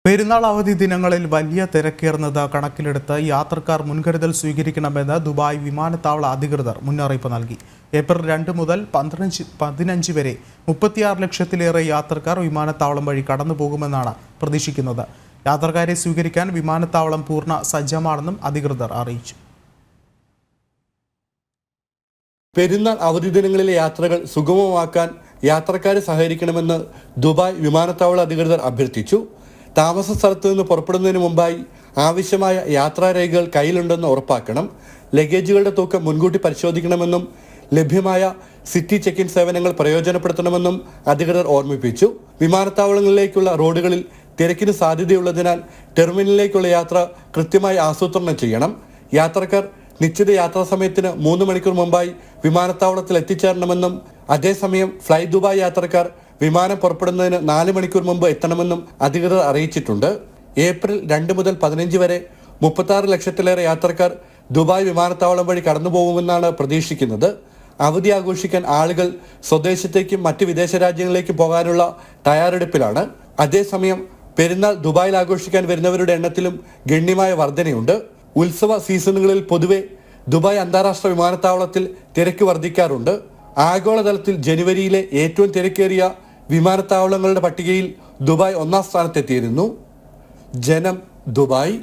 പെരുന്നാൾ അവധി ദിനങ്ങളിൽ വലിയ തിരക്കേറുന്നത് കണക്കിലെടുത്ത് യാത്രക്കാർ മുൻകരുതൽ സ്വീകരിക്കണമെന്ന് ദുബായ് വിമാനത്താവള അധികൃതർ മുന്നറിയിപ്പ് നൽകി. ഏപ്രിൽ 2 മുതൽ 15 വരെ 36 ലക്ഷത്തിലേറെ യാത്രക്കാർ വിമാനത്താവളം വഴി കടന്നുപോകുമെന്നാണ് പ്രതീക്ഷിക്കുന്നത്. യാത്രക്കാരെ സ്വീകരിക്കാൻ വിമാനത്താവളം പൂർണ്ണ സജ്ജമാണെന്നും അധികൃതർ അറിയിച്ചു. പെരുന്നാൾ അവധി ദിനങ്ങളിലെ യാത്രകൾ സുഗമമാക്കാൻ യാത്രക്കാരെ സഹകരിക്കണമെന്ന് ദുബായ് വിമാനത്താവള അധികൃതർ അഭ്യർത്ഥിച്ചു. താമസ സ്ഥലത്ത് നിന്ന് പുറപ്പെടുന്നതിന് മുമ്പായി ആവശ്യമായ യാത്രാരേഖകൾ കയ്യിലുണ്ടെന്ന് ഉറപ്പാക്കണം. ലഗേജുകളുടെ തൂക്കം മുൻകൂട്ടി പരിശോധിക്കണമെന്നും ലഭ്യമായ സിറ്റി ചെക്ക് ഇൻ സേവനങ്ങൾ പ്രയോജനപ്പെടുത്തണമെന്നും അധികൃതർ ഓർമ്മിപ്പിച്ചു. വിമാനത്താവളങ്ങളിലേക്കുള്ള റോഡുകളിൽ തിരക്കിന് സാധ്യതയുള്ളതിനാൽ ടെർമിനലിലേക്കുള്ള യാത്ര കൃത്യമായി ആസൂത്രണം ചെയ്യണം. യാത്രക്കാർ നിശ്ചിത യാത്രാ സമയത്തിന് 3 മണിക്കൂർ മുമ്പായി വിമാനത്താവളത്തിൽ എത്തിച്ചേരണമെന്നും അതേസമയം ഫ്ലൈ ദുബായ് യാത്രക്കാർ വിമാനം പുറപ്പെടുന്നതിന് 4 മണിക്കൂർ മുമ്പ് എത്തണമെന്നും അധികൃതർ അറിയിച്ചിട്ടുണ്ട്. ഏപ്രിൽ 2 മുതൽ 15 വരെ 36 ലക്ഷത്തിലേറെ യാത്രക്കാർ ദുബായ് വിമാനത്താവളം വഴി കടന്നുപോകുമെന്നാണ് പ്രതീക്ഷിക്കുന്നത്. അവധി ആഘോഷിക്കാൻ ആളുകൾ സ്വദേശത്തേക്കും മറ്റ് വിദേശ രാജ്യങ്ങളിലേക്കും പോകാനുള്ള തയ്യാറെടുപ്പിലാണ്. അതേസമയം പെരുന്നാൾ ദുബായിൽ ആഘോഷിക്കാൻ വരുന്നവരുടെ എണ്ണത്തിലും ഗണ്യമായ വർധനയുണ്ട്. ഉത്സവ സീസണുകളിൽ പൊതുവെ ദുബായ് അന്താരാഷ്ട്ര വിമാനത്താവളത്തിൽ തിരക്ക് വർദ്ധിക്കാറുണ്ട്. ആഗോളതലത്തിൽ ജനുവരിയിലെ ഏറ്റവും തിരക്കേറിയ വിമാനത്താവളങ്ങളുടെ പട്ടികയിൽ ദുബായ് 1ാം സ്ഥാനത്തെത്തിയിരുന്നു. ജനം, ദുബായ്.